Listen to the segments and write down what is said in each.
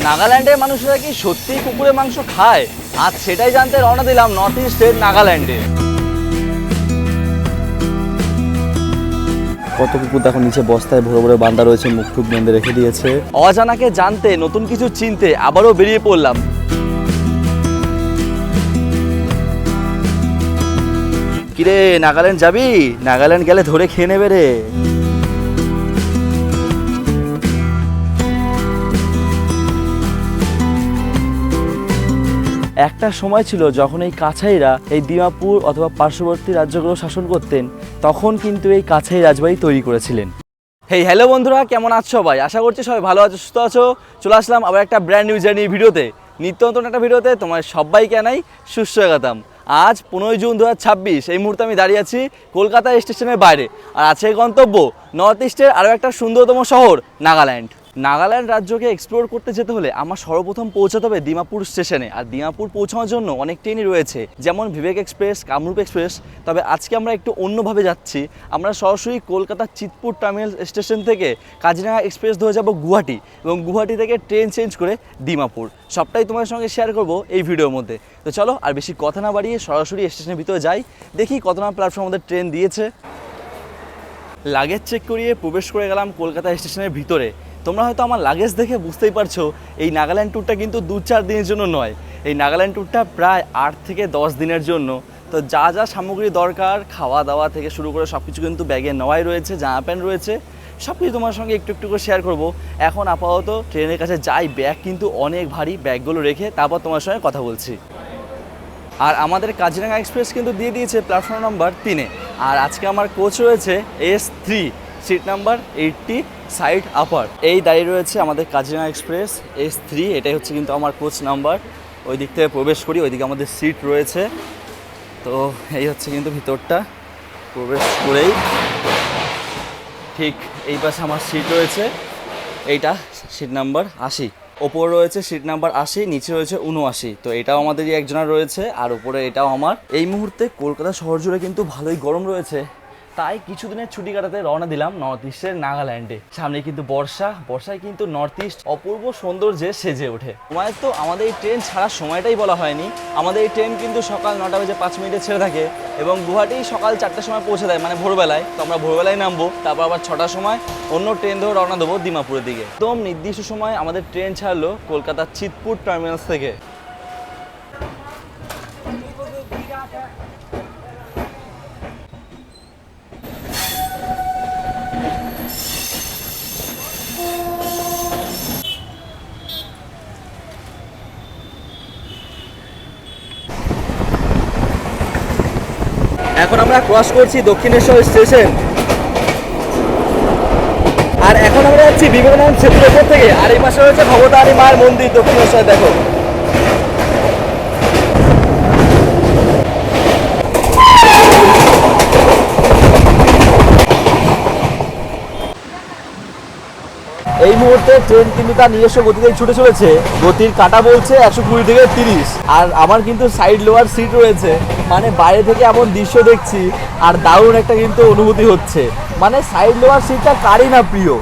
নাগাল্যান্ডের মানুষরা কি সত্যিই কুকুরের মাংস খায়? আজ সেটাই জানতে রওনা দিলাম নর্থ ইস্টের নাগাল্যান্ডে। কত কুকুর দেখো নিচে বস্তায় ভরে ভরে বাঁধা রয়েছে, মুখ টুক বেঁধে রেখে দিয়েছে। অজানাকে জানতে, নতুন কিছু চিনতে আবারও বেরিয়ে পড়লাম। কিরে, নাগাল্যান্ড যাবি? নাগাল্যান্ড গেলে ধরে খেয়ে নেবে রে। একটা সময় ছিল যখন এই কাছাইরা এই দিমাপুর অথবা পার্শ্ববর্তী রাজ্যগুলো শাসন করতেন, তখন কিন্তু এই কাছাই রাজবাড়ি তৈরি করেছিলেন। হেই হ্যালো বন্ধুরা, কেমন আছো সবাই? আশা করছি সবাই ভালো আছো, সুস্থ আছো। চলে আসলাম আবার একটা ব্র্যান্ড নিউ জার্নি ভিডিওতে, নিত্য নতুন একটা ভিডিওতে তোমার সবাইকে জানাই সুস্বাগতম। আজ 15 জুন 2026, এই মুহূর্তে আমি দাঁড়িয়ে আছি কলকাতা স্টেশনের বাইরে। আর আজকের গন্তব্য নর্থ ইস্টের আরও একটা সুন্দরতম শহর নাগাল্যান্ড। নাগাল্যান্ড রাজ্যকে এক্সপ্লোর করতে যেতে হলে আমার সর্বপ্রথম পৌঁছাতে হবে দিমাপুর স্টেশনে। আর দিমাপুর পৌঁছানোর জন্য অনেক ট্রেনই রয়েছে, যেমন বিবেক এক্সপ্রেস, কামরূপ এক্সপ্রেস। তবে আজকে আমরা একটু অন্যভাবে যাচ্ছি। আমরা সরাসরি কলকাতার চিতপুর টার্মিনাল স্টেশন থেকে কাজিরাঙা এক্সপ্রেস ধরে যাব গুয়াহাটি, এবং গুয়াহাটি থেকে ট্রেন চেঞ্জ করে দিমাপুর। সবটাই তোমার সঙ্গে শেয়ার করব এই ভিডিওর মধ্যে। তো চলো আর বেশি কথা না বাড়িয়ে সরাসরি স্টেশনের ভিতরে যাই, দেখি কত নম্বর প্ল্যাটফর্ম আমাদের ট্রেন দিয়েছে। লাগেজ চেক করিয়ে প্রবেশ করে গেলাম কলকাতা স্টেশনের ভিতরে। তোমরা হয়তো আমার লাগেজ দেখে বুঝতেই পারছো এই নাগাল্যান্ড ট্যুরটা কিন্তু 2-4 দিনের জন্য নয়। এই নাগাল্যান্ড ট্যুরটা প্রায় 8 থেকে 10 দিনের জন্য। তো যা যা সামগ্রী দরকার, খাওয়া দাওয়া থেকে শুরু করে সব কিছু কিন্তু ব্যাগে নেওয়াই রয়েছে, জামা প্যান্ট রয়েছে, সব কিছু তোমার সঙ্গে একটু একটু করে শেয়ার করব। এখন আপাতত ট্রেনের কাছে যাই, ব্যাগ কিন্তু অনেক ভারী, ব্যাগগুলো রেখে তারপর তোমার সঙ্গে কথা বলছি। আর আমাদের কাজিরাঙা এক্সপ্রেস কিন্তু দিয়ে দিয়েছে প্ল্যাটফর্ম নাম্বার 3-এ। আর আজকে আমার কোচ রয়েছে S3, সিট নাম্বার 80, সাইড আপার। এই দাঁড়িয়ে রয়েছে আমাদের কাজিরাঙা এক্সপ্রেস S3, এটাই হচ্ছে কিন্তু আমার কোচ নাম্বার। ওই দিক থেকে প্রবেশ করি, ওইদিকে আমাদের সিট রয়েছে। তো এই হচ্ছে কিন্তু ভিতরটা। প্রবেশ করেই ঠিক এই পাশে আমার সিট রয়েছে, এইটা সিট নাম্বার 80। ওপর রয়েছে সিট নাম্বার 80, নিচে রয়েছে 79। তো এটাও আমাদেরই একজনের রয়েছে, আর উপরে এটাও আমার। এই মুহূর্তে কলকাতা শহর জুড়ে কিন্তু ভালোই গরম রয়েছে, তাই কিছুদিনের ছুটি কাটাতে রওনা দিলাম নর্থ ইস্টের নাগাল্যান্ডে। সামনে কিন্তু বর্ষায় কিন্তু নর্থ ইস্ট অপূর্ব সৌন্দর্যে সেজে ওঠে। সময় তো আমাদের এই ট্রেন ছাড়ার সময়টাই বলা হয়নি। আমাদের এই ট্রেন কিন্তু সকাল 9:05 ছেড়ে থাকে এবং গুয়াহাটি সকাল 4টার সময় পৌঁছে দেয়, মানে ভোরবেলায়। তো আমরা ভোরবেলায় নামবো, তারপর আবার 6টার সময় অন্য ট্রেন ধরে রওনা দেবো দিমাপুরের দিকে। একদম নির্দিষ্ট সময় আমাদের ট্রেন ছাড়লো কলকাতার চিতপুর টার্মিনাল থেকে। এখন আমরা ক্রস করছি দক্ষিণেশ্বর স্টেশন, আর এখন আমরা যাচ্ছি বিবেকানন্দ সেতুর ওপর থেকে। আর এই পাশে রয়েছে ভবতারিণী মায়ের মন্দির দক্ষিণেশ্বর। দেখো এই মুহূর্তে ট্রেন কিন্তু তার নিজস্ব গতিতে ছুটে চলেছে। গতির কাটা বলছে 120 থেকে 30। আর আমার কিন্তু সাইড লোয়ার সিট রয়েছে, মানে বাইরে থেকে এমন দৃশ্য দেখছি আর দারুণ একটা কিন্তু অনুভূতি হচ্ছে। মানে সাইড লোয়ার সিটটা কারই না প্রিয়।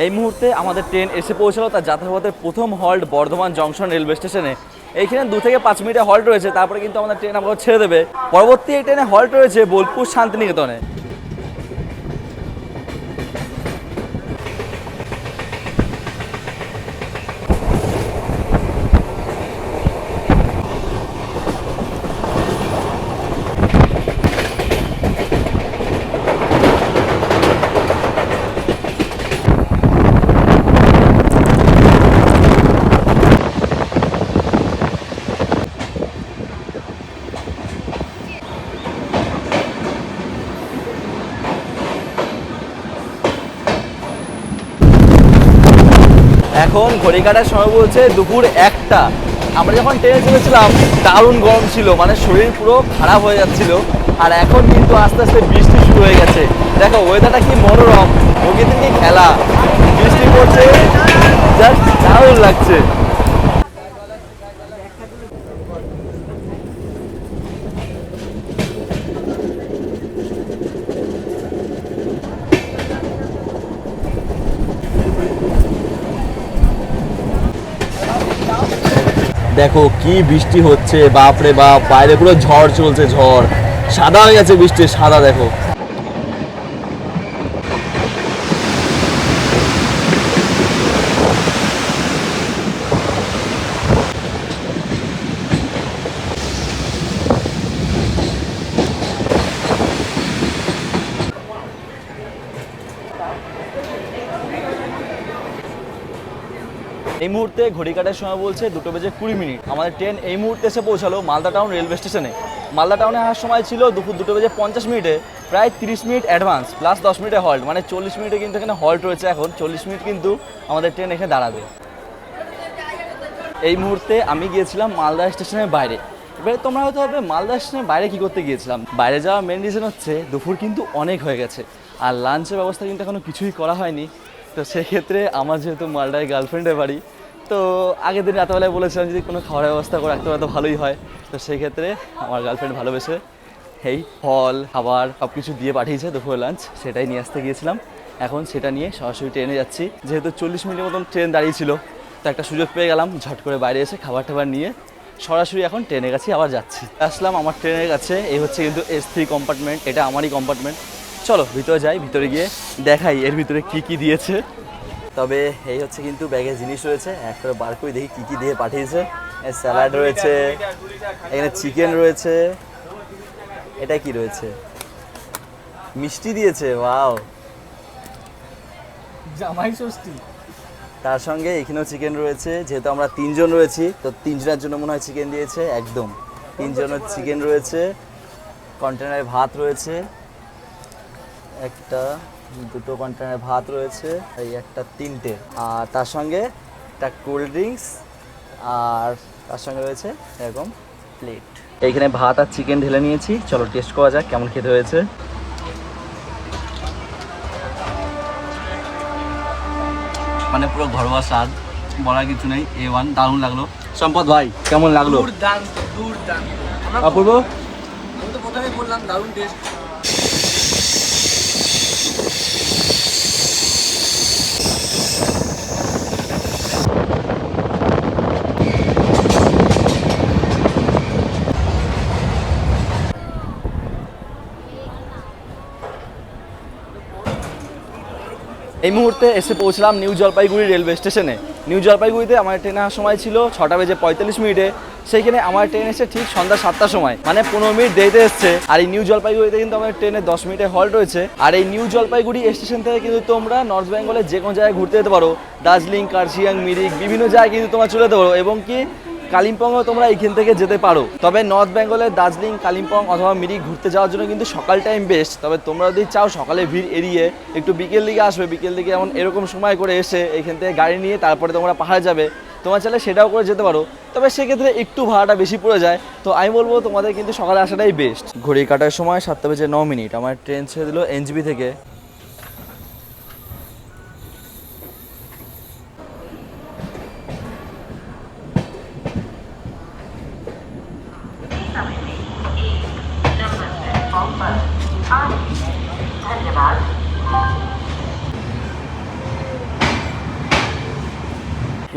এই মুহূর্তে আমাদের ট্রেন এসে পৌঁছালো তার যাত্রাপথের প্রথম হল্ট বর্ধমান জংশন রেলওয়ে স্টেশনে। এইখানে 2 থেকে 5 মিনিটের হল্ট রয়েছে, তারপরে কিন্তু আমাদের ট্রেন আমাকে ছেড়ে দেবে। পরবর্তী এই ট্রেনে হল্ট রয়েছে বোলপুর শান্তিনিকেতনে। এখন ঘড়ি কাটার সময় বলছে দুপুর 1টা। আমরা যখন ট্রেনে চেপেছিলাম দারুণ গরম ছিল, মানে শরীর পুরো খারাপ হয়ে যাচ্ছিল। আর এখন কিন্তু আস্তে আস্তে বৃষ্টি শুরু হয়ে গেছে। দেখো ওয়েদারটা কি মনোরম, প্রকৃতির কি খেলা, বৃষ্টি পড়ছে, জাস্ট দারুণ লাগছে। দেখো কি বৃষ্টি হচ্ছে, বাপরে বাপ, বাইরে পুরো ঝড় চলছে, ঝড়, সাদা হয়ে গেছে বৃষ্টি, সাদা দেখো। এই মুহূর্তে ঘড়ি কাটার সময় বলছে 2:20 আমাদের ট্রেন এই মুহূর্তে এসে পৌঁছালো মালদা টাউন রেলওয়ে স্টেশনে। মালদা টাউনে আসার সময় ছিল দুপুর 2:50 প্রায় 30 মিনিট অ্যাডভান্স প্লাস 10 মিনিটে হল্ট, মানে 40 মিনিটে কিন্তু এখানে হল্ট রয়েছে। এখন 40 মিনিট কিন্তু আমাদের ট্রেন এখানে দাঁড়াবে। এই মুহূর্তে আমি গিয়েছিলাম মালদা স্টেশনের বাইরে। এবারে তোমরা হয়তো হবে মালদা স্টেশনের বাইরে কী করতে গিয়েছিলাম। বাইরে যাওয়ার মেন রিজন হচ্ছে দুপুর কিন্তু অনেক হয়ে গেছে আর লাঞ্চের ব্যবস্থা কিন্তু এখনও কিছুই করা হয়নি। তো সেক্ষেত্রে আমার যেহেতু মালদায় গার্লফ্রেন্ডের বাড়ি, তো আগের দিন রাতেবেলায় বলেছিলাম যদি কোনো খাওয়ার ব্যবস্থা করে রাখতে পারে তো ভালোই হয়। তো সেই ক্ষেত্রে আমার গার্লফ্রেন্ড ভালোবেসে এই ফল খাবার সব কিছু দিয়ে পাঠিয়েছে দুপুর লাঞ্চ, সেটাই নিয়ে আসতে গিয়েছিলাম। এখন সেটা নিয়ে সরাসরি ট্রেনে যাচ্ছি। যেহেতু 40 মিনিটের মতন ট্রেন দাঁড়িয়েছিল, তো একটা সুযোগ পেয়ে গেলাম ঝট করে বাইরে এসে খাবার টাবার নিয়ে সরাসরি এখন ট্রেনের কাছে আবার যাচ্ছি। আসলাম আমার ট্রেনের কাছে, এই হচ্ছে কিন্তু S3 কম্পার্টমেন্ট, এটা আমারই কম্পার্টমেন্ট। চলো ভিতরে যাই, ভিতরে গিয়ে দেখাই এর ভিতরে কি কি দিয়েছে। তবে এই হচ্ছে কিন্তু ব্যাগে জিনিস রয়েছে, এক করে বার করে দেখি কী কী দিয়ে পাঠিয়েছে। স্যালাড রয়েছে, এখানে চিকেন রয়েছে, এটা কি রয়েছে, মিষ্টি দিয়েছে, ওয়াও, জামাই ষষ্ঠী। তার সঙ্গে এখানেও চিকেন রয়েছে। যেহেতু আমরা 3 জন রয়েছি তো 3 জনের জন্য মনে হয় চিকেন দিয়েছে, একদম 3 জনের চিকেন রয়েছে। কন্টেনারে ভাত রয়েছে, একটা দুটো কন্টেনারে ভাত রয়েছে, এই একটা 3টে, আর তার সঙ্গে একটা কোল্ড ড্রিঙ্কস, আর তার সঙ্গে রয়েছে এরকম প্লেট। এইখানে ভাত আর চিকেন ঢেলে নিয়েছি, চলো টেস্ট করা যাক কেমন খেতে হয়েছে। মানে পুরো ঘরোয়া স্বাদ, বলার কিছু নেই, A1, দারুণ লাগলো। সম্পদ ভাই কেমন লাগলো? দুর্দান্ত দুর্দান্ত। অপূর্ব? আমি তো প্রথমেই বললাম দারুণ টেস্ট। এই মুহূর্তে এসে পৌঁছলাম নিউ জলপাইগুড়ি রেলওয়ে স্টেশনে। নিউ জলপাইগুড়িতে আমার ট্রেন আসার সময় ছিল 6:45, সেইখানে আমার ট্রেন এসে ঠিক সন্ধ্যা 7টার সময়, মানে 15 মিনিট দেরিতে এসছে। আর এই নিউ জলপাইগুড়িতে কিন্তু আমাদের ট্রেনে 10 মিনিটের হল্ট রয়েছে। আর এই নিউ জলপাইগুড়ি স্টেশন থেকে কিন্তু তোমরা নর্থ বেঙ্গলের যে কোনো জায়গায় ঘুরতে যেতে পারো, দার্জিলিং, কার্শিয়াং, মিরিক, বিভিন্ন জায়গায় কিন্তু তোমরা চলে যেতে পারো, এবং কি কালিম্পংও তোমরা এইখান থেকে যেতে পারো। তবে নর্থ বেঙ্গলের দার্জিলিং, কালিম্পং অথবা মিরিক ঘুরতে যাওয়ার জন্য কিন্তু সকাল টাইম বেস্ট। তবে তোমরা যদি চাও সকালে ভিড় এড়িয়ে একটু বিকেল দিকে আসবে, বিকেল দিকে এমন এরকম সময় করে এসে এইখান থেকে গাড়ি নিয়ে তারপরে তোমরা পাহাড়ে যাবে, তোমরা চাইলে সেটাও করে যেতে পারো। তবে সেক্ষেত্রে একটু ভাড়াটা বেশি পড়ে যায়। তো আমি বলবো তোমাদের কিন্তু সকালে আসাটাই বেস্ট। ঘড়ি কাটার সময় 7:09, আমার ট্রেন ছেড়ে দিল NJP থেকে।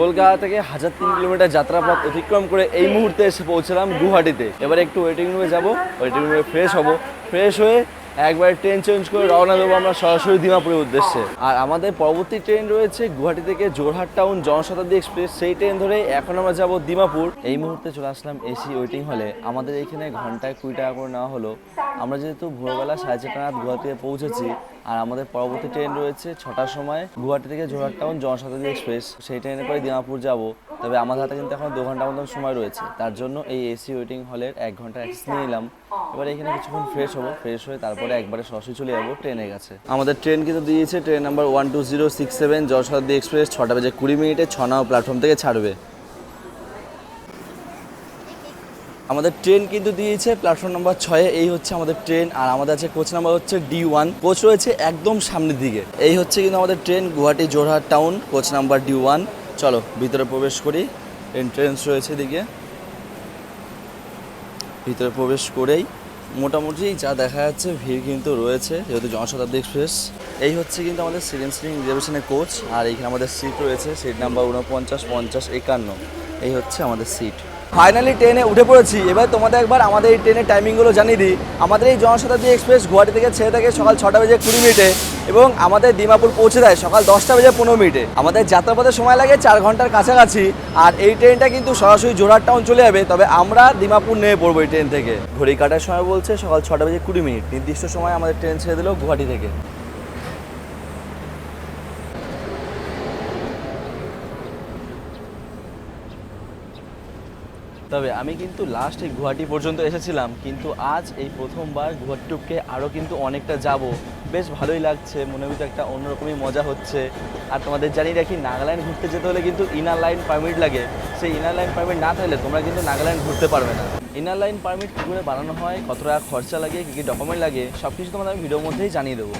কলকাতা থেকে 1003 কিলোমিটার যাত্রাপথ অতিক্রম করে এই মুহূর্তে এসে পৌঁছলাম গুয়াহাটিতে। এবারে একটু ওয়েটিং রুমে যাবো, ওয়েটিং রুমে ফ্রেশ হব, ফ্রেশ হয়ে একবারে ট্রেন চেঞ্জ করে রওনা দেবো আমরা সরাসরি ডিমাপুরের উদ্দেশ্যে। আর আমাদের পরবর্তী ট্রেন রয়েছে গুয়াহাটি থেকে জোরহাট টাউন জনশতাব্দী এক্সপ্রেস, সেই ট্রেন ধরে এখন আমরা যাবো ডিমাপুর। এই মুহূর্তে চলে আসলাম এসি ওয়েটিং হলে। আমাদের এখানে ঘন্টায় 20 টাকা করে নেওয়া হলো। আমরা যেহেতু ভোরবেলা 4:30 নাগাদ গুয়াহাটিতে পৌঁছেছি, আর আমাদের পরবর্তী ট্রেন রয়েছে 6টার সময় গুয়াহাটি থেকে জোরহাট টাউন জনশতাব্দী এক্সপ্রেস, সেই ট্রেনে করে ডিমাপুর যাব। তবে আমাদের হাতে কিন্তু এখন 2 ঘন্টা মতন সময় রয়েছে, তার জন্য এই এসি ওয়েটিং হলের 1 ঘন্টা অ্যাক্সেস নিয়ে নিলাম। এবার এখানে কিছুক্ষণ ফ্রেশ হবো, ফ্রেশ হয়ে তারপরে একবারে সরাসরি চলে যাবো ট্রেনের কাছে। আমাদের ট্রেন কিন্তু দিয়েছে ট্রেন নাম্বার 12067 জনশতাব্দী এক্সপ্রেস, 6:20 6 নম্বর প্ল্যাটফর্ম থেকে ছাড়বে। আমাদের ট্রেন কিন্তু দিয়েছে প্ল্যাটফর্ম নাম্বার 6-এ, এই হচ্ছে আমাদের ট্রেন। আর আমাদের আছে কোচ নাম্বার হচ্ছে D1, কোচ রয়েছে একদম সামনের দিকে। এই হচ্ছে কিন্তু আমাদের train Guwahati Jorhat town, coach number D1। চলো ভিতরে প্রবেশ করি, এন্ট্রেন্স রয়েছে এদিকে। ভিতরে প্রবেশ করেই মোটামুটি যা দেখা যাচ্ছে ভিড় কিন্তু রয়েছে, যেহেতু জনশতাব্দী এক্সপ্রেস। এই হচ্ছে কিন্তু আমাদের সেকেন্ড সিটিং রিজার্ভেশনের কোচ। আর এইখানে আমাদের সিট রয়েছে, সিট নাম্বার 49, 50, 51। এই হচ্ছে আমাদের সিট। ফাইনালি ট্রেনে উঠে পড়েছি। এবার তোমাদের একবার আমাদের এই ট্রেনের টাইমিংগুলো জানিয়ে দিই। আমাদের এই জনশতাব্দী এক্সপ্রেস গুয়াহাটি থেকে ছেড়ে থাকে সকাল 6:20 এবং আমাদের দিমাপুর পৌঁছে দেয় সকাল 10:15। আমাদের যাত্রাপথের সময় লাগে 4 ঘন্টার কাছাকাছি। আর এই ট্রেনটা কিন্তু সরাসরি জোরহাট টাউন চলে যাবে, তবে আমরা দিমাপুর নেমে পড়বো এই ট্রেন থেকে। ঘড়ি কাটার সময় বলছে সকাল 6:20। নির্দিষ্ট সময় আমাদের ট্রেন ছেড়ে দিল গুয়াহাটি থেকে। তবে আমি কিন্তু লাস্ট এই গুয়াহাটি পর্যন্ত এসেছিলাম, কিন্তু আজ এই প্রথমবার গুয়াহাটি টুপকে আরও কিন্তু অনেকটা যাব। বেশ ভালোই লাগছে, মনের ভিতরে একটা অন্যরকমই মজা হচ্ছে। আর তোমাদের জানিয়ে রাখি, নাগাল্যান্ড ঘুরতে যেতে হলে কিন্তু ইনার লাইন পারমিট লাগে। সেই ইনার লাইন পারমিট না থাকলে তোমরা কিন্তু নাগাল্যান্ড ঘুরতে পারবে না। ইনার লাইন পারমিট কী করে বানানো হয়, কত টাকা খরচা লাগে, কী কী ডকুমেন্ট লাগে, সব কিছু তোমাদের আমি ভিডিওর মধ্যেই জানিয়ে দেবো।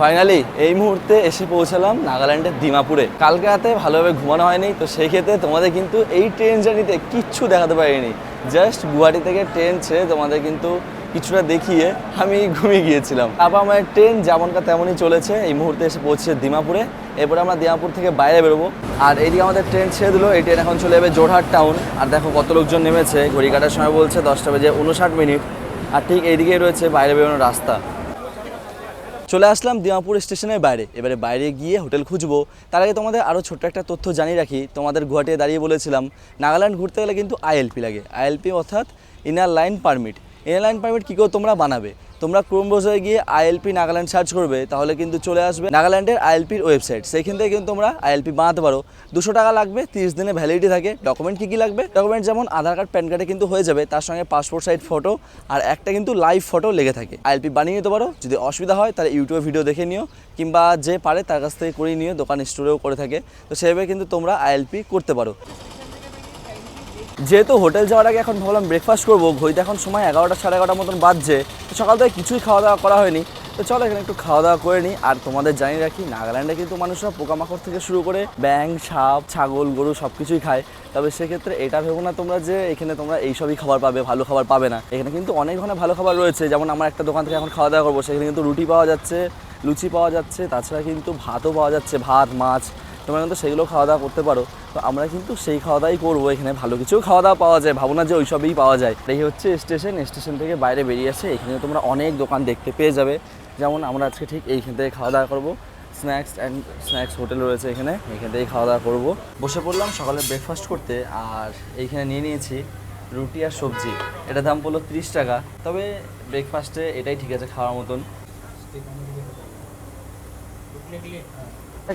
ফাইনালি এই মুহূর্তে এসে পৌঁছালাম নাগাল্যান্ডের দিমাপুরে। কালকে রাতে ভালোভাবে ঘুমানো হয়নি, তো সেই ক্ষেত্রে তোমাদের কিন্তু এই ট্রেন জার্নিতে কিচ্ছু দেখাতে পারিনি। জাস্ট গুয়াহাটি থেকে ট্রেন ছেড়ে তোমাদের কিন্তু কিছুটা দেখিয়ে আমি ঘুমিয়ে গিয়েছিলাম। তারপর আমার ট্রেন যেমনকার তেমনই চলেছে, এই মুহূর্তে এসে পৌঁছেছে দিমাপুরে। এরপরে আমরা দিমাপুর থেকে বাইরে বেরোবো। আর এইদিকে আমাদের ট্রেন ছেড়ে দিল, এই ট্রেন এখন চলে যাবে জোরহাট টাউন। আর দেখো কত লোকজন নেমেছে। ঘড়ি কাটার সময় বলছে 10:59। আর ঠিক এইদিকেই রয়েছে বাইরে বেরোনোর রাস্তা। চলে আসলাম দিমাপুর স্টেশনের বাইরে। এবারে বাইরে গিয়ে হোটেল খুঁজবো। তার আগে তোমাদের আরও ছোট্ট একটা তথ্য জানিয়ে রাখি। তোমাদের গুয়াহাটিতে দাঁড়িয়ে বলেছিলাম নাগাল্যান্ড ঘুরতে গেলে কিন্তু আইএলপি লাগে। আইএলপি অর্থাৎ inner line permit. Inner line permit কী করে তোমরা বানাবে? তোমরা ক্রোম ব্রাউজারে গিয়ে আইএলপি নাগাল্যান্ড সার্চ করবে, তাহলে কিন্তু চলে আসবে নাগাল্যান্ডের আইএলপির ওয়েবসাইট। সেইখান থেকে কিন্তু তোমরা আইএলপি বানাতে পারো। 200 টাকা লাগবে, 30 দিনের ভ্যালিডিটি থাকে। ডকুমেন্ট কী কী লাগবে? ডকুমেন্ট যেমন আধার কার্ড, প্যান কার্ডে কিন্তু হয়ে যাবে, তার সঙ্গে পাসপোর্ট সাইজ ফটো আর একটা কিন্তু লাইভ ফটো লেগে থাকে। আইএলপি বানিয়ে নিতে পারো। যদি অসুবিধা হয় তাহলে ইউটিউবে ভিডিও দেখে নিও, কিংবা যে পারে তার কাছ থেকে করিয়ে নিও, দোকান স্টোরেও করে থাকে। তো সেভাবে কিন্তু তোমরা আইএলপি করতে পারো। যেহেতু হোটেল যাওয়ার আগে এখন ভাবলাম ব্রেকফাস্ট করবো। ঘড়িতে এখন সময় 11টা, 11:30 মতন বাজছে। তো সকাল থেকে কিছুই খাওয়া দাওয়া করা হয়নি। তো চলো এখানে একটু খাওয়া দাওয়া করে নিই। আর তোমাদের জানিয়ে রাখি, নাগাল্যান্ডে কিন্তু মানুষরা পোকামাকড় থেকে শুরু করে ব্যাঙ, সাপ, ছাগল, গরু সব কিছুই খায়। তবে সেক্ষেত্রে এটা ভেবো না তোমরা যে এখানে তোমরা এইসবই খাবার পাবে, ভালো খাবার পাবে না। এখানে কিন্তু অনেক ধরনের ভালো খাবার রয়েছে। যেমন আমরা একটা দোকান থেকে এখন খাওয়া দাওয়া করবো, সেখানে কিন্তু রুটি পাওয়া যাচ্ছে, লুচি পাওয়া যাচ্ছে, তাছাড়া কিন্তু ভাতও পাওয়া যাচ্ছে, ভাত, মাছ। তোমরা কিন্তু সেগুলো খাওয়া দাওয়া করতে পারো। তো আমরা কিন্তু সেই খাওয়া দাওয়াই করবো। এখানে ভালো কিছু খাওয়া দাওয়া পাওয়া যায়, ভাবো না যে ওইসবই পাওয়া যায়। এই হচ্ছে স্টেশন। স্টেশন থেকে বাইরে বেরিয়ে আসে এখানে তোমরা অনেক দোকান দেখতে পেয়ে যাবে। যেমন আমরা আজকে ঠিক এইখান থেকে খাওয়া দাওয়া করবো। স্ন্যাক্স হোটেল রয়েছে এখানে, এইখান থেকেই খাওয়া দাওয়া করবো। বসে পড়লাম সকালে ব্রেকফাস্ট করতে। আর এইখানে নিয়ে নিয়েছি রুটি আর সবজি। এটার দাম পড়লো 30 টাকা। তবে ব্রেকফাস্টে এটাই ঠিক আছে খাওয়ার মতন।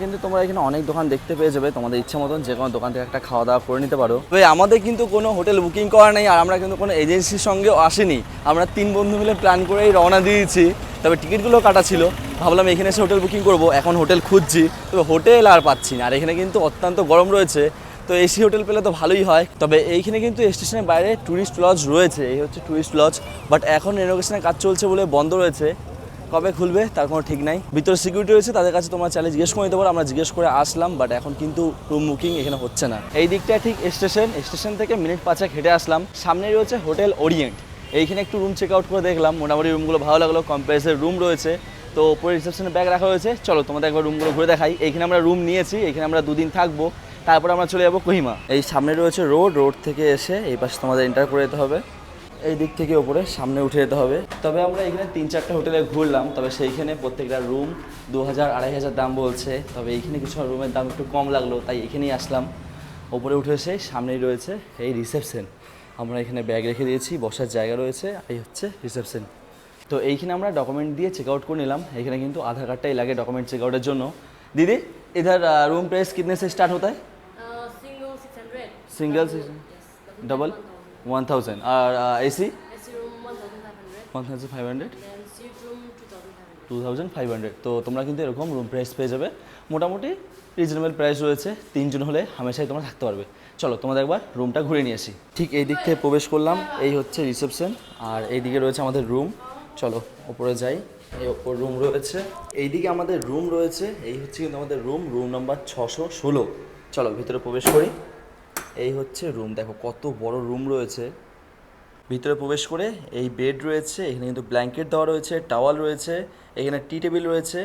কিন্তু তোমরা এখানে অনেক দোকান দেখতে পেয়ে যাবে, তোমাদের ইচ্ছা মতন যে কোনো দোকান থেকে একটা খাওয়া দাওয়া করে নিতে পারো। তবে আমাদের কিন্তু কোনো হোটেল বুকিং করা নেই, আর আমরা কিন্তু কোনো এজেন্সির সঙ্গেও আসিনি। আমরা 3 বন্ধু মিলে প্ল্যান করেই রওনা দিয়েছি। তবে টিকিটগুলো কাটা ছিল, ভাবলাম এখানে এসে হোটেল বুকিং করবো। এখন হোটেল খুঁজছি, তবে হোটেল আর পাচ্ছি না। আর এখানে কিন্তু অত্যন্ত গরম রয়েছে, তো এসি হোটেল পেলে তো ভালোই হয়। তবে এইখানে কিন্তু স্টেশনের বাইরে ট্যুরিস্ট লজ রয়েছে। এই হচ্ছে ট্যুরিস্ট লজ, বাট এখন রেনোভেশনের কাজ চলছে বলে বন্ধ রয়েছে। কবে খুলবে তার কোনো ঠিক নাই। ভিতরে সিকিউরিটি রয়েছে, তাদের কাছে তোমরা চাইলে জিজ্ঞেস করে নিতে পারো। আমরা জিজ্ঞেস করে আসলাম, বাট এখন কিন্তু রুম বুকিং এখানে হচ্ছে না। এই দিকটা ঠিক স্টেশন থেকে মিনিট 5 হেঁটে আসলাম। সামনে রয়েছে হোটেল ওরিয়েন্ট। এইখানে একটু রুম চেক আউট করে দেখলাম, মোটামুটি রুমগুলো ভালো লাগলো। কম প্রাইসের রুম রয়েছে। তো উপরে রিসেপশনে ব্যাগ রাখা হয়েছে। চলো তোমাদের একবার রুমগুলো ঘুরে দেখাই। এইখানে আমরা রুম নিয়েছি, এখানে আমরা 2 দিন থাকবো। তারপর আমরা চলে যাবো কোহিমা। এই সামনে রয়েছে রোড থেকে এসে এই পাশে তোমাদের এন্টার করে যেতে হবে। এই দিক থেকে ওপরে সামনে উঠে যেতে হবে। তবে আমরা এখানে 3-4টা হোটেলে ঘুরলাম, তবে সেইখানে প্রত্যেকটা রুম 2000-2500 দাম বলছে। তবে এইখানে কিছু রুমের দাম একটু কম লাগলো, তাই এখানেই আসলাম। ওপরে উঠে এসে সামনেই রয়েছে এই রিসেপশন। আমরা এখানে ব্যাগ রেখে দিয়েছি, বসার জায়গা রয়েছে। এই হচ্ছে রিসেপশন। তো এইখানে আমরা ডকুমেন্ট দিয়ে চেক আউট করে নিলাম। এখানে কিন্তু আধার কার্ডটাই লাগে ডকুমেন্ট চেক আউটের জন্য। দিদি, इधर रूम प्राइस कितने से स्टार्ट होता है? सिंगल 600, डबल 1000 और एसी 1500, 2500। তো তোমরা কিন্তু এরকম রুম প্রাইস পেয়ে যাবে, মোটামুটি রিজনেবল প্রাইস রয়েছে। 3 জন হলে হামেশাই তোমরা থাকতে পারবে। চলো তোমাদের একবার রুমটা ঘুরে নিয়ে আসি। ঠিক এই দিক থেকে প্রবেশ করলাম, এই হচ্ছে রিসেপশন, আর এই দিকে রয়েছে আমাদের রুম। চলো ওপরে যাই, এই ওপর রুম রয়েছে, এইদিকে আমাদের রুম রয়েছে। এই হচ্ছে কিন্তু আমাদের রুম নাম্বার 616। চলো ভিতরে প্রবেশ করি। এই হচ্ছে রুম, দেখো কত বড় রুম রয়েছে। ভিতরে প্রবেশ করে এই বেড রয়েছে, এখানে কিন্তু ব্ল্যাঙ্কেট দেওয়া রয়েছে, টাওয়াল রয়েছে, এখানে টি টেবিল রয়েছে,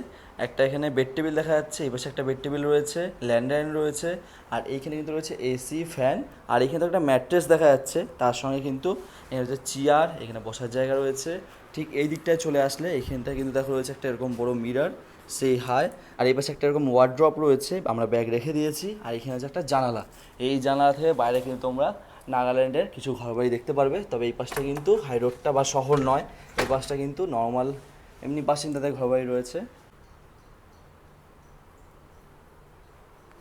একটা এখানে বেড টেবিল দেখা যাচ্ছে, এই পাশে একটা বেড টেবিল রয়েছে, ল্যান্ডলাইন রয়েছে, আর এইখানে কিন্তু রয়েছে এসি, ফ্যান, আর এখানে তো একটা ম্যাট্রেস দেখা যাচ্ছে। তার সঙ্গে কিন্তু এখানে রয়েছে চেয়ার, এখানে বসার জায়গা রয়েছে। ঠিক এই দিকটায় চলে আসলে এইখানটায় কিন্তু দেখো রয়েছে একটা এরকম বড় মিরর, সেই হাই, আর এই পাশে একটা এরকম ওয়ার্ড্রপ রয়েছে, আমরা ব্যাগ রেখে দিয়েছি, আর এখানে আছে একটা জানালা। এই জানালা থেকে বাইরে কিন্তু তোমরা নাগাল্যান্ডের কিছু ঘরবাড়ি দেখতে পারবে। তবে এই পাশটা কিন্তু হাই রোডটা বা শহর নয়, এই পাশটা কিন্তু নর্মাল এমনি বাসিন্দাদের ঘরবাড়ি রয়েছে।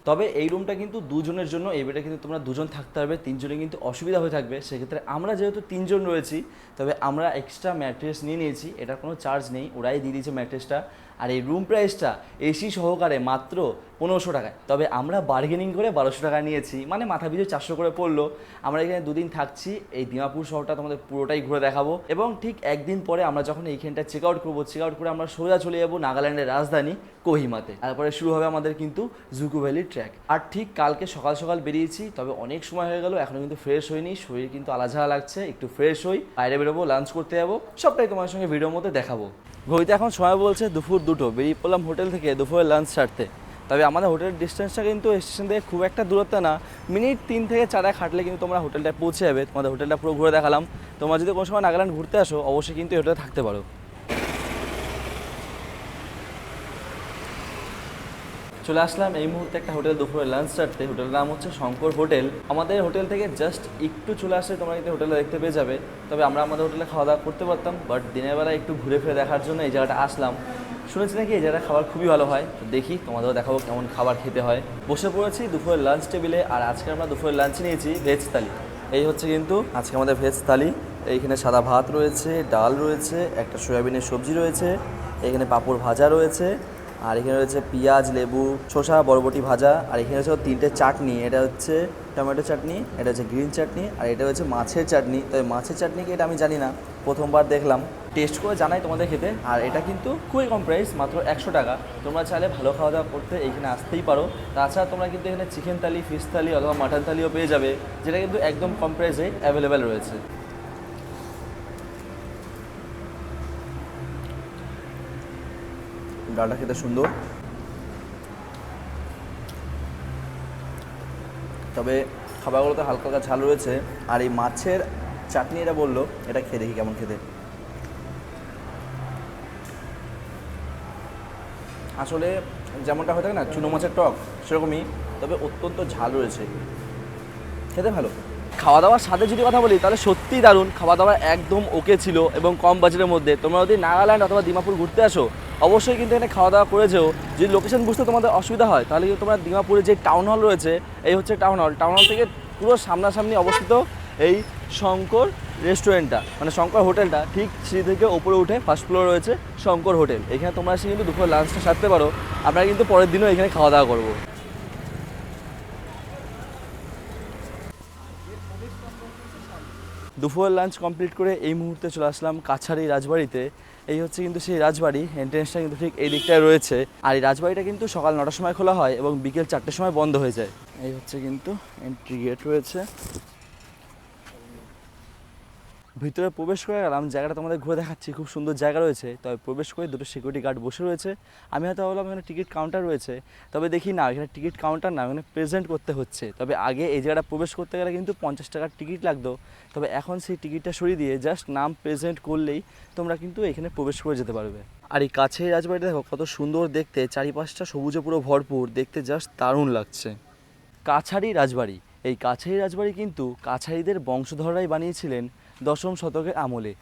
তবে এই রুমটা কিন্তু দুজনের জন্য, এই বেডে কিন্তু তোমরা দুজন থাকতে পারবে, তিনজনে কিন্তু অসুবিধা হয়ে থাকবে। সেক্ষেত্রে আমরা যেহেতু 3 জন রয়েছি, তবে আমরা এক্সট্রা ম্যাট্রেস নিয়ে নিয়েছি, এটার কোনো চার্জ নেই, ওরাই দিয়ে দিয়েছে ম্যাট্রেসটা। আর এই রুম প্রাইসটা এসি সহকারে মাত্র 1500 টাকায়। তবে আমরা বার্গেনিং করে 1200 টাকা নিয়েছি, মানে মাথা পিছু 400 করে পড়লো। আমরা এখানে 2 দিন থাকছি, এই দিমাপুর শহরটা তোমাদের পুরোটাই ঘুরে দেখাবো, এবং ঠিক একদিন পরে আমরা যখন এইখানটা চেক আউট করবো, চেক আউট করে আমরা সোজা চলে যাবো নাগাল্যান্ডের রাজধানী কোহিমাতে। তারপরে শুরু হবে আমাদের কিন্তু জুকু ভ্যালি ট্র্যাক। আর ঠিক কালকে সকাল সকাল বেরিয়েছি, তবে অনেক সময় হয়ে গেল, এখনও কিন্তু ফ্রেশ হয়নি, শরীর কিন্তু আলাঝালা লাগছে, একটু ফ্রেশ হই, বাইরে বেরোবো, লাঞ্চ করতে যাবো, সবটাই তোমার সঙ্গে ভিডিওর মধ্যে দেখাবো। ঘড়িতে এখন সময় বলছে দুপুর 2টো, বেরিয়ে পড়লাম হোটেল থেকে দুপুরের লাঞ্চ সারতে। তবে আমাদের হোটেলের ডিস্টেন্সটা কিন্তু স্টেশন থেকে খুব একটা দূরত্ব না, মিনিট 3 থেকে 4 হাঁটলে কিন্তু তোমরা হোটেলটায় পৌঁছে যাবে। তোমাদের হোটেলটা পুরো ঘুরে দেখালাম। তোমরা যদি কোনো সময় নাগাল্যান্ড ঘুরতে আসো, অবশ্যই কিন্তু এই হোটেলে থাকতে পারো। চলে আসলাম এই মুহূর্তে একটা হোটেল দুপুরে লাঞ্চ সারতে। হোটেলের নাম হচ্ছে শঙ্কর হোটেল। আমাদের হোটেল থেকে জাস্ট একটু চলে আসলে তোমরা কিন্তু হোটেলে দেখতে পেয়ে যাবে। তবে আমরা আমাদের হোটেলে খাওয়া দাওয়া করতে পারতাম, বাট দিনের বেলা একটু ঘুরে ফিরে দেখার জন্য এই জায়গাটা আসলাম। শুনেছি নাকি এই জায়গাটা খাবার খুবই ভালো হয়, তো দেখি তোমাদেরও দেখাবো কেমন খাবার খেতে হয়। বসে পড়েছি দুপুরের লাঞ্চ টেবিলে, আর আজকে আমরা দুপুরের লাঞ্চ নিয়েছি ভেজ থালি। এই হচ্ছে কিন্তু আজকে আমাদের ভেজ থালি। এইখানে সাদা ভাত রয়েছে, ডাল রয়েছে, একটা সয়াবিনের সবজি রয়েছে, এখানে পাঁপড় ভাজা রয়েছে, আর এখানে রয়েছে পেঁয়াজ, লেবু, শসা, বরবটি ভাজা, আর এখানে হচ্ছে 3টে চাটনি। এটা হচ্ছে টমেটো চাটনি, এটা হচ্ছে গ্রিন চাটনি, আর এটা হচ্ছে মাছের চাটনি। তবে মাছের চাটনি কি এটা আমি জানি না, প্রথমবার দেখলাম, টেস্ট করে জানাই তোমাদের খেতে। আর এটা কিন্তু খুবই কম প্রাইস, মাত্র 100 টাকা। তোমরা চাইলে ভালো খাওয়া দাওয়া করতে এইখানে আসতেই পারো। তাছাড়া তোমরা কিন্তু এখানে চিকেন থালি, ফিশ থালি অথবা মাটন থালিও পেয়ে যাবে, যেটা কিন্তু একদম কম প্রাইসে অ্যাভেলেবেল রয়েছে। ডালটা খেতে সুন্দর, তবে খাবারগুলোতে হালকা হালকা ঝাল রয়েছে। আর এই মাছের চাটনি এটা বললো, এটা খেয়ে দেখি কেমন খেতে। আসলে যেমনটা হয়ে থাকে না চুনো মাছের টক, সেরকমই, তবে অত্যন্ত ঝাল রয়েছে, খেতে ভালো। খাওয়া দাওয়ার সাথে যদি কথা বলি, তাহলে সত্যিই দারুণ। খাওয়া দাওয়া একদম ওকে ছিল এবং কম বাজেটের মধ্যে। তোমরা যদি নাগাল্যান্ড অথবা দিমাপুর ঘুরতে আসো, অবশ্যই কিন্তু এখানে খাওয়া দাওয়া করে যেও। যদি লোকেশন বুঝতে তোমাদের অসুবিধা হয়, তাহলে কিন্তু তোমরা দিমাপুরে যে টাউন হল রয়েছে, এই হচ্ছে টাউন হল। টাউন হল থেকে পুরো সামনাসামনি অবস্থিত এই শঙ্কর রেস্টুরেন্টটা, মানে শঙ্কর হোটেলটা, ঠিক সিঁড়ি থেকে ওপরে উঠে ফার্স্ট ফ্লোর রয়েছে শঙ্কর হোটেল। এখানে তোমরা এসে কিন্তু দুপুরে লাঞ্চটা সারতে পারো। আমরা কিন্তু পরের দিনও এখানে খাওয়া দাওয়া করবো। দুপুরের লাঞ্চ কমপ্লিট করে এই মুহূর্তে চলে আসলাম কাছারি রাজবাড়িতে। এই হচ্ছে কিন্তু সেই রাজবাড়ি, এন্ট্রেন্সটা কিন্তু ঠিক এই দিকটায় রয়েছে। আর এই রাজবাড়িটা কিন্তু সকাল 9টার সময় খোলা হয় এবং বিকেল 4টের সময় বন্ধ হয়ে যায়। এই হচ্ছে কিন্তু এন্ট্রি গেট রয়েছে। ভিতরে প্রবেশ করে গেলাম, জায়গাটা তোমাদের ঘুরে দেখাচ্ছি, খুব সুন্দর জায়গা রয়েছে। তবে প্রবেশ করে দুটো সিকিউরিটি গার্ড বসে রয়েছে। আমি হয়তো ভাবলাম এখানে টিকিট কাউন্টার রয়েছে, তবে দেখি না, এখানে টিকিট কাউন্টার না, এখানে প্রেজেন্ট করতে হচ্ছে। তবে আগে এই জায়গাটা প্রবেশ করতে গেলে কিন্তু 50 টাকার টিকিট লাগতো। তবে এখন সেই টিকিটটা সরিয়ে দিয়ে জাস্ট নাম প্রেজেন্ট করলেই তোমরা কিন্তু এখানে প্রবেশ করে যেতে পারবে। আর এই কাছেই রাজবাড়িটা দেখো কত সুন্দর দেখতে, চারিপাশটা সবুজে পুরো ভরপুর, দেখতে জাস্ট দারুণ লাগছে। কাছারি রাজবাড়ি, এই কাছারি রাজবাড়ি কিন্তু কাছারিদের বংশধররাই বানিয়েছিলেন 10ম শতকের আমলে।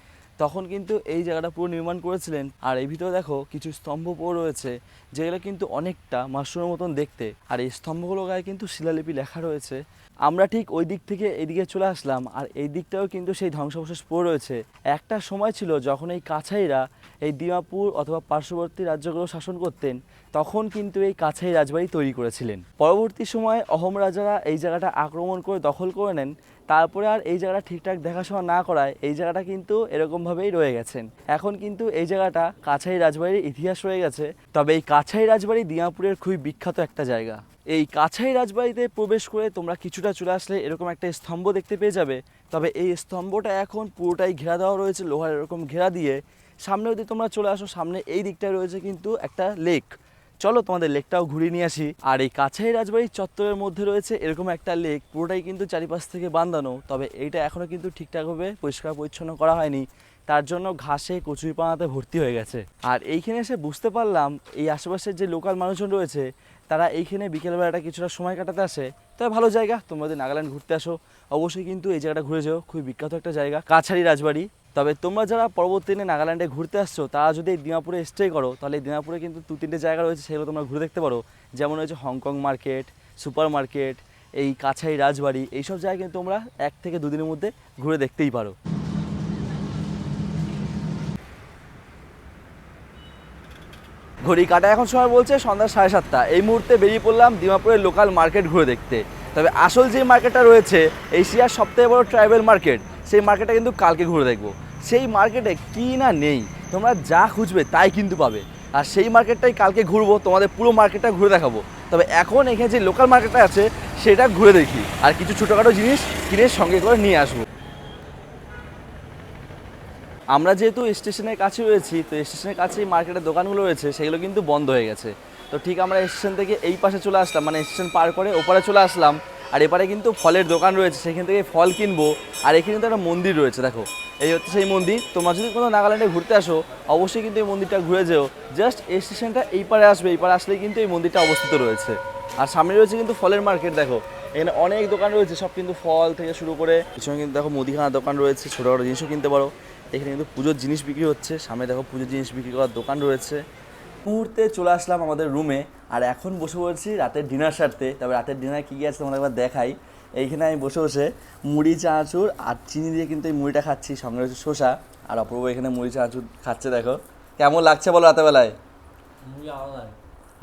তখন কিন্তু এই জায়গাটা পুরো নির্মাণ করেছিলেন। আর এই ভিতরে দেখো কিছু স্তম্ভ পড়ে রয়েছে, যেগুলো কিন্তু অনেকটা মাশরুমের মতন দেখতে। আর এই স্তম্ভগুলোর গায়ে কিন্তু শিলালিপি লেখা রয়েছে। আমরা ঠিক ওই দিক থেকে এইদিকে চলে আসলাম, আর এই দিকটাও কিন্তু সেই ধ্বংসাবশেষ পড়ে রয়েছে। একটা সময় ছিল যখন এই কাছাইরা এই দিমাপুর অথবা পার্শ্ববর্তী রাজ্যগুলো শাসন করতেন, তখন কিন্তু এই কাছাই রাজবাড়ি তৈরি করেছিলেন। পরবর্তী সময়ে অহোম রাজারা এই জায়গাটা আক্রমণ করে দখল করে নেন। তারপরে আর এই জায়গাটা ঠিকঠাক দেখাশোনা না করায় এই জায়গাটা কিন্তু এরকমভাবেই রয়ে গেছেন। এখন কিন্তু এই জায়গাটা কাছাই রাজবাড়ির ইতিহাস রয়ে গেছে। তবে এই কাছাই রাজবাড়ি দিমাপুরের খুবই বিখ্যাত একটা জায়গা। এই কাছাই রাজবাড়িতে প্রবেশ করে তোমরা কিছুটা চলে আসলে এরকম একটা স্তম্ভ দেখতে পেয়ে যাবে। তবে এই স্তম্ভটা এখন পুরোটাই ঘেরা দেওয়া রয়েছে, লোহার এরকম ঘেরা দিয়ে। সামনে যদি তোমরা চলে আসো, সামনে এই দিকটায় রয়েছে কিন্তু একটা লেক। চলো তোমাদের লেকটাও ঘুরিয়ে নিয়ে আসি। আর এই কাছাই রাজবাড়ির চত্বরের মধ্যে রয়েছে এরকম একটা লেক, পুরোটাই কিন্তু চারিপাশ থেকে বাঁধানো। তবে এইটা এখনও কিন্তু ঠিকঠাকভাবে পরিষ্কার পরিচ্ছন্ন করা হয়নি, তার জন্য ঘাসে কচুরিপানাতে ভর্তি হয়ে গেছে। আর এইখানে এসে বুঝতে পারলাম এই আশেপাশের যে লোকাল মানুষজন রয়েছে তারা এইখানে বিকেলবেলাটা কিছুটা সময় কাটাতে আসে। তবে ভালো জায়গা, তোমরা যদি নাগাল্যান্ড ঘুরতে আসো অবশ্যই কিন্তু এই জায়গাটা ঘুরে যাও, খুবই বিখ্যাত একটা জায়গা কাছারি রাজবাড়ি। তবে তোমরা যারা পরবর্তী দিনে নাগাল্যান্ডে ঘুরতে আসছো তারা যদি এই দিমাপুরে স্টে করো, তাহলে এই দিমাপুরে কিন্তু 2-3টে জায়গা রয়েছে, সেগুলো তোমরা ঘুরে দেখতে পারো। যেমন রয়েছে হংকং মার্কেট, সুপার মার্কেট, এই কাছাই রাজবাড়ি, এইসব জায়গা কিন্তু তোমরা 1 থেকে 2 দিনের মধ্যে ঘুরে দেখতেই পারো। ঘড়ি কাটা এখন সময় বলছে সন্ধ্যা 7:30। এই মুহূর্তে বেরিয়ে পড়লাম দিমাপুরের লোকাল মার্কেট ঘুরে দেখতে। তবে আসল যে মার্কেটটা রয়েছে এশিয়ার সবথেকে বড় ট্রাইবেল মার্কেট, সেই মার্কেটটা কিন্তু কালকে ঘুরে দেখবো। সেই মার্কেটে কী না নেই, তোমরা যা খুঁজবে তাই কিন্তু পাবে। আর সেই মার্কেটটাই কালকে ঘুরবো, তোমাদের পুরো মার্কেটটা ঘুরে দেখাবো। তবে এখন এখানে যে লোকাল মার্কেটটা আছে সেটা ঘুরে দেখি, আর কিছু ছোটোখাটো জিনিস কিনে সঙ্গে করে নিয়ে আসবো। আমরা যেহেতু স্টেশনের কাছে রয়েছি, তো স্টেশনের কাছেই মার্কেটের দোকানগুলো রয়েছে, সেগুলো কিন্তু বন্ধ হয়ে গেছে। তো ঠিক আমরা স্টেশন থেকে এই পাশে চলে আসলাম, মানে স্টেশন পার করে ওপারে চলে আসলাম। আর এপারে কিন্তু ফলের দোকান রয়েছে, সেখান থেকে ফল কিনবো। আর এখানে কিন্তু একটা মন্দির রয়েছে, দেখো এই হচ্ছে সেই মন্দির। তোমরা যদি কোনো নাগাল্যান্ডে ঘুরতে আসো অবশ্যই কিন্তু এই মন্দিরটা ঘুরে যেও। জাস্ট এই স্টেশনটা এই পারে আসবে, এই পারে আসলেই কিন্তু এই মন্দিরটা অবস্থিত রয়েছে। আর সামনে রয়েছে কিন্তু ফলের মার্কেট, দেখো এখানে অনেক দোকান রয়েছে, সব কিন্তু ফল থেকে শুরু করে। পিছনে কিন্তু দেখো মুদিখানার দোকান রয়েছে, ছোটোখাটো জিনিসও কিনতে পারো। এখানে কিন্তু পুজোর জিনিস বিক্রি হচ্ছে, সামনে দেখো পুজোর জিনিস বিক্রি করার দোকান রয়েছে। মুহূর্তে চলে আসলাম আমাদের রুমে, আর এখন বসে পড়েছি রাতের ডিনার সারতে। তবে রাতের ডিনার কী কী আছে তোমাদের একবার দেখাই। এইখানে আমি বসে বসে মুড়ি চানাচুর আর চিনি দিয়ে কিন্তু এই মুড়িটা খাচ্ছি, সঙ্গে রয়েছে শসা। আর অপূর্ব এখানে মুড়ি চানাচুর খাচ্ছে, দেখো কেমন লাগছে বলো রাতেবেলায়। মুড়ি আলাদা।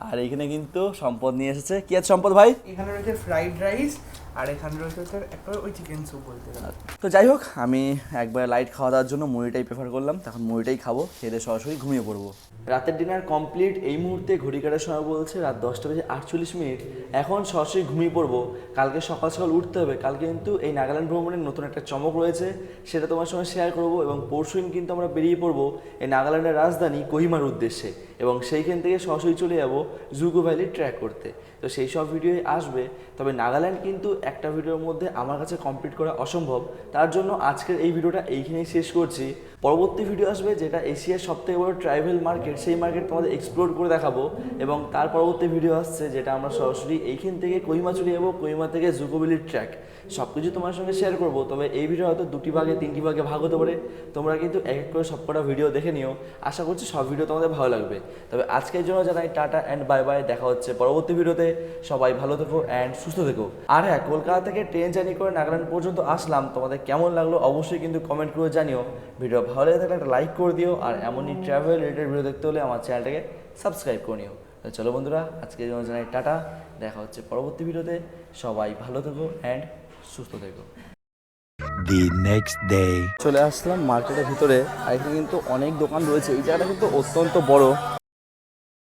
আর এইখানে কিন্তু সম্পদ নিয়ে এসেছে। কি আছে সম্পদ ভাই? এখানে রয়েছে ফ্রাইড রাইস, আর এখানে রয়েছে একটা ওই চিকেন স্যুপ বলতে গেলে। তো যাই হোক, আমি একবার লাইট খাওয়া দাওয়ার জন্য মুড়িটাই প্রেফার করলাম। তখন মুড়িটাই খাবো, খেয়ে সরাসরি ঘুমিয়ে পড়বো। রাতের ডিনার কমপ্লিট। এই মুহূর্তে ঘড়ি কাটার সময় বলছে রাত 10:48। এখন সরাসরি ঘুমিয়ে পড়বো। কালকে সকাল সকাল উঠতে হবে। কালকে কিন্তু এই নাগাল্যান্ড ভ্রমণের নতুন একটা চমক রয়েছে, সেটা তোমার সঙ্গে শেয়ার করবো। এবং পরশুদিন কিন্তু আমরা বেরিয়ে পড়বো এই নাগাল্যান্ডের রাজধানী কোহিমার উদ্দেশ্যে, এবং সেইখান থেকে সরাসরি চলে যাবো জুকো ভ্যালি ট্র্যাক করতে। তো সেই সব ভিডিওই আসবে। তবে নাগাল্যান্ড কিন্তু একটা ভিডিওর মধ্যে আমার কাছে কমপ্লিট করা অসম্ভব, তার জন্য আজকের এই ভিডিওটা এইখানেই শেষ করছি। পরবর্তী ভিডিও আসবে যেটা এশিয়ার সবথেকে বড় ট্রাইবেল মার্কেট, সেই মার্কেট তোমাদের এক্সপ্লোর করে দেখাবো। এবং তার পরবর্তী ভিডিও আসছে যেটা আমরা সরাসরি এইখান থেকে কোহিমা চলে যাবো, কোহিমা থেকে জুকো ভ্যালির ট্র্যাক। সব কিছু তোমার সঙ্গে শেয়ার করবো। তবে এই ভিডিও হয়তো 2টি ভাগে 3টি ভাগে ভাগ হতে পারে, তোমরা কিন্তু এক এক করে সবকটা ভিডিও দেখে নিও। আশা করছি সব ভিডিও তোমাদের ভালো লাগবে। তবে আজকের জন্য জানাই টাটা অ্যান্ড বাই বাই। দেখা হচ্ছে পরবর্তী ভিডিওতে। সবাই ভালো থেকো অ্যান্ড সুস্থ থেকো। আর হ্যাঁ, কলকাতা থেকে ট্রেন জার্নি করে নাগাল্যান্ড পর্যন্ত আসলাম, তোমাদের কেমন লাগলো অবশ্যই কিন্তু কমেন্ট করে জানিও। ভিডিও ভালো লেগে থাকলে একটা লাইক করে দিও, আর এমনই ট্রাভেল রিলেটেড ভিডিও দেখতে হলে আমার চ্যানেলটাকে সাবস্ক্রাইব করে নিও। তো চলো বন্ধুরা, আজকের জন্য জানাই টাটা। দেখা হচ্ছে পরবর্তী ভিডিওতে। সবাই ভালো থেকো অ্যান্ড সুস্থ থেকো। The next day. চলে আসলাম মার্কেটের ভিতরে, আর এখানে কিন্তু অনেক দোকান রয়েছে। এই জায়গাটা কিন্তু অত্যন্ত বড়।